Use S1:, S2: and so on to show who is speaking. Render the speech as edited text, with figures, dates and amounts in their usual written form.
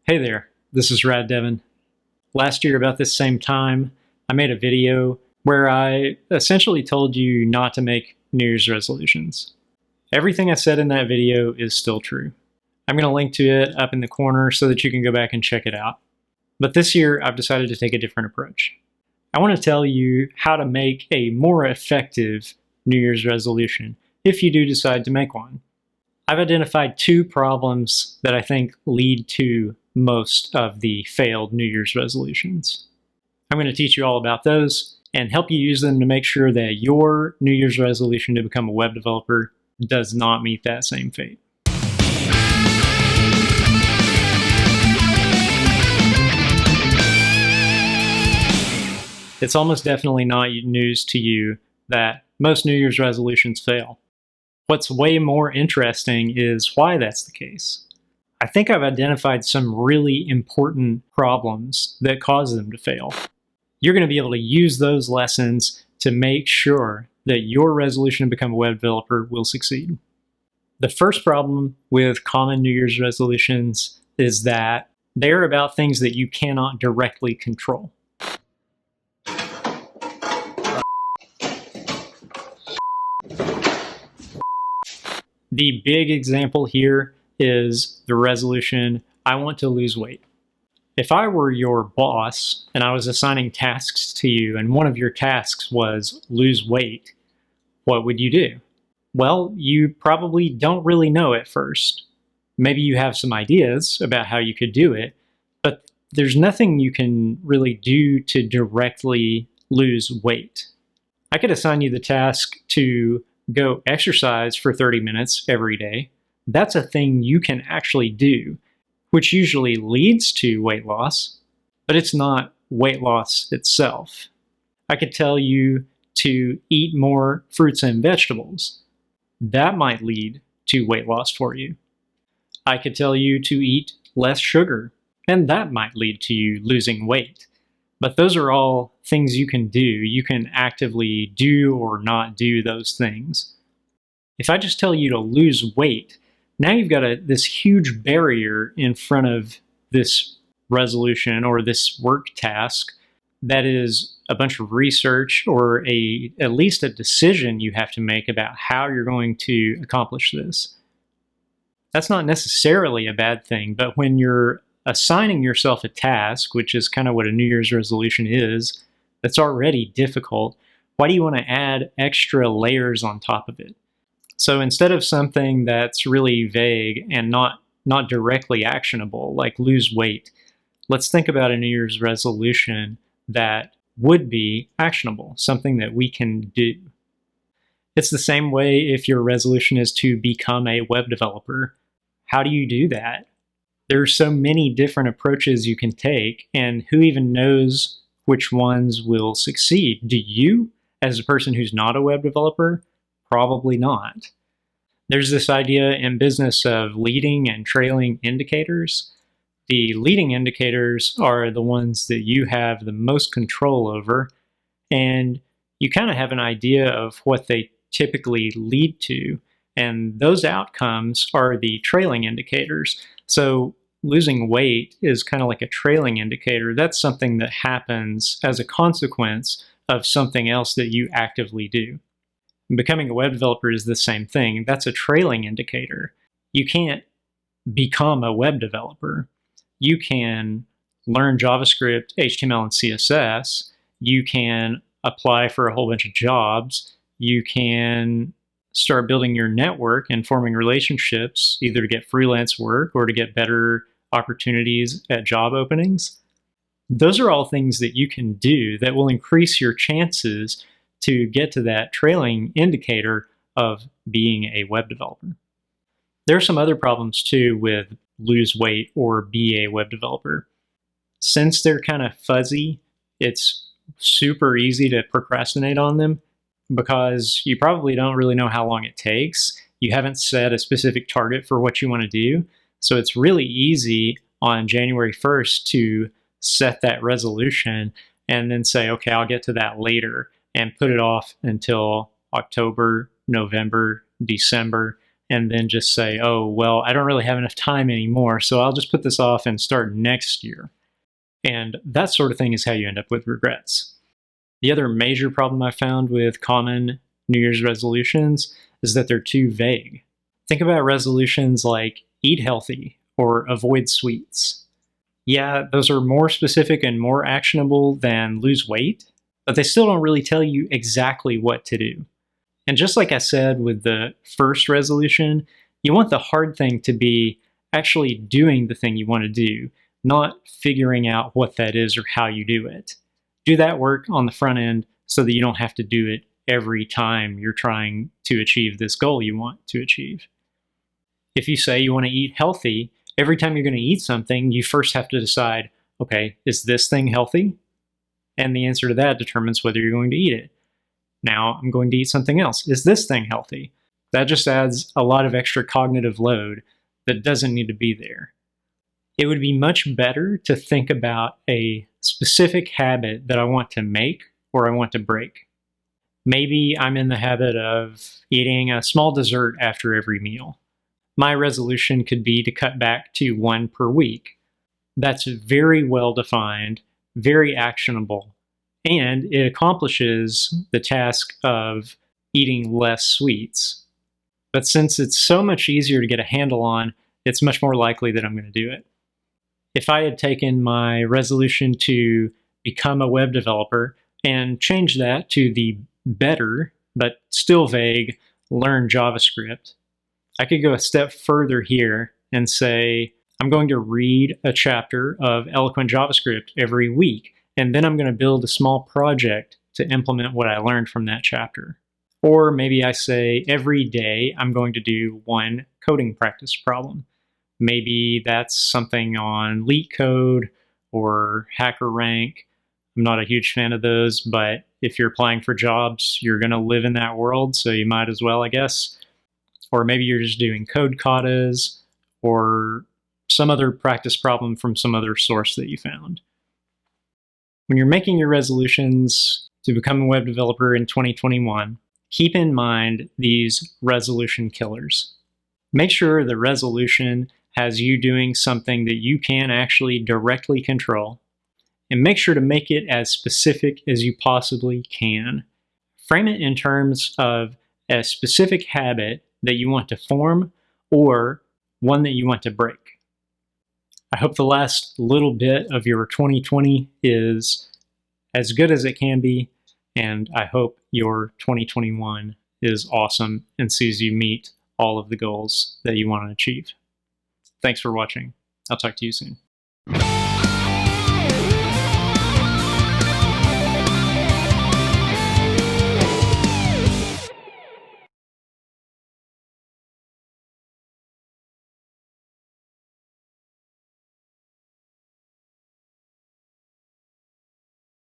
S1: Hey there, this is Rad Devin. Last year, about this same time, I made a video where I essentially told you not to make New Year's resolutions. Everything I said in that video is still true. I'm going to link to it up in the corner so that you can go back and check it out. But this year, I've decided to take a different approach. I want to tell you how to make a more effective New Year's resolution if you do decide to make one. I've identified two problems that I think lead to most of the failed New Year's resolutions. I'm going to teach you all about those and help you use them to make sure that your New Year's resolution to become a web developer does not meet that same fate. It's almost definitely not news to you that most New Year's resolutions fail. What's way more interesting is why that's the case. I think I've identified some really important problems that cause them to fail. You're going to be able to use those lessons to make sure that your resolution to become a web developer will succeed. The first problem with common New Year's resolutions is that they're about things that you cannot directly control. The big example here is the resolution, I want to lose weight. If I were your boss and I was assigning tasks to you and one of your tasks was lose weight, what would you do? Well, you probably don't really know at first. Maybe you have some ideas about how you could do it, but there's nothing you can really do to directly lose weight. I could assign you the task to go exercise for 30 minutes every day. That's a thing you can actually do, which usually leads to weight loss, but it's not weight loss itself. I could tell you to eat more fruits and vegetables. That might lead to weight loss for you. I could tell you to eat less sugar, and that might lead to you losing weight. But those are all things you can do. You can actively do or not do those things. If I just tell you to lose weight, now you've got this huge barrier in front of this resolution or this work task that is a bunch of research or at least a decision you have to make about how you're going to accomplish this. That's not necessarily a bad thing, but when you're assigning yourself a task, which is kind of what a New Year's resolution is, that's already difficult, why do you want to add extra layers on top of it? So instead of something that's really vague and not directly actionable, like lose weight, let's think about a New Year's resolution that would be actionable, something that we can do. It's the same way if your resolution is to become a web developer. How do you do that? There are so many different approaches you can take, and who even knows which ones will succeed? Do you, as a person who's not a web developer? Probably not. There's this idea in business of leading and trailing indicators. The leading indicators are the ones that you have the most control over, and you kind of have an idea of what they typically lead to, and those outcomes are the trailing indicators. So losing weight is kind of like a trailing indicator. That's something that happens as a consequence of something else that you actively do. Becoming a web developer is the same thing. That's a trailing indicator. You can't become a web developer. You can learn JavaScript, HTML, and CSS. You can apply for a whole bunch of jobs. You can start building your network and forming relationships, either to get freelance work or to get better opportunities at job openings. Those are all things that you can do that will increase your chances to get to that trailing indicator of being a web developer. There are some other problems too with lose weight or be a web developer. Since they're kind of fuzzy, it's super easy to procrastinate on them because you probably don't really know how long it takes. You haven't set a specific target for what you want to do. So it's really easy on January 1st to set that resolution and then say, okay, I'll get to that later, and put it off until October, November, December, and then just say, oh, well, I don't really have enough time anymore, so I'll just put this off and start next year. And that sort of thing is how you end up with regrets. The other major problem I found with common New Year's resolutions is that they're too vague. Think about resolutions like eat healthy or avoid sweets. Yeah, those are more specific and more actionable than lose weight, but they still don't really tell you exactly what to do. And just like I said with the first resolution, you want the hard thing to be actually doing the thing you want to do, not figuring out what that is or how you do it. Do that work on the front end so that you don't have to do it every time you're trying to achieve this goal you want to achieve. If you say you want to eat healthy, every time you're going to eat something, you first have to decide, okay, is this thing healthy? And the answer to that determines whether you're going to eat it. Now I'm going to eat something else. Is this thing healthy? That just adds a lot of extra cognitive load that doesn't need to be there. It would be much better to think about a specific habit that I want to make or I want to break. Maybe I'm in the habit of eating a small dessert after every meal. My resolution could be to cut back to 1 per week. That's very well defined, very actionable, and it accomplishes the task of eating less sweets. But since it's so much easier to get a handle on, it's much more likely that I'm going to do it. If I had taken my resolution to become a web developer and changed that to the better, but still vague, learn JavaScript, I could go a step further here and say, I'm going to read a chapter of Eloquent JavaScript every week, and then I'm going to build a small project to implement what I learned from that chapter. Or maybe I say, every day I'm going to do 1 coding practice problem. Maybe that's something on LeetCode or HackerRank. I'm not a huge fan of those, but if you're applying for jobs, you're going to live in that world, so you might as well, I guess. Or maybe you're just doing code katas or some other practice problem from some other source that you found. When you're making your resolutions to become a web developer in 2021, keep in mind these resolution killers. Make sure the resolution has you doing something that you can actually directly control, and make sure to make it as specific as you possibly can. Frame it in terms of a specific habit that you want to form or one that you want to break. I hope the last little bit of your 2020 is as good as it can be, and I hope your 2021 is awesome and sees you meet all of the goals that you want to achieve. Thanks for watching. I'll talk to you soon.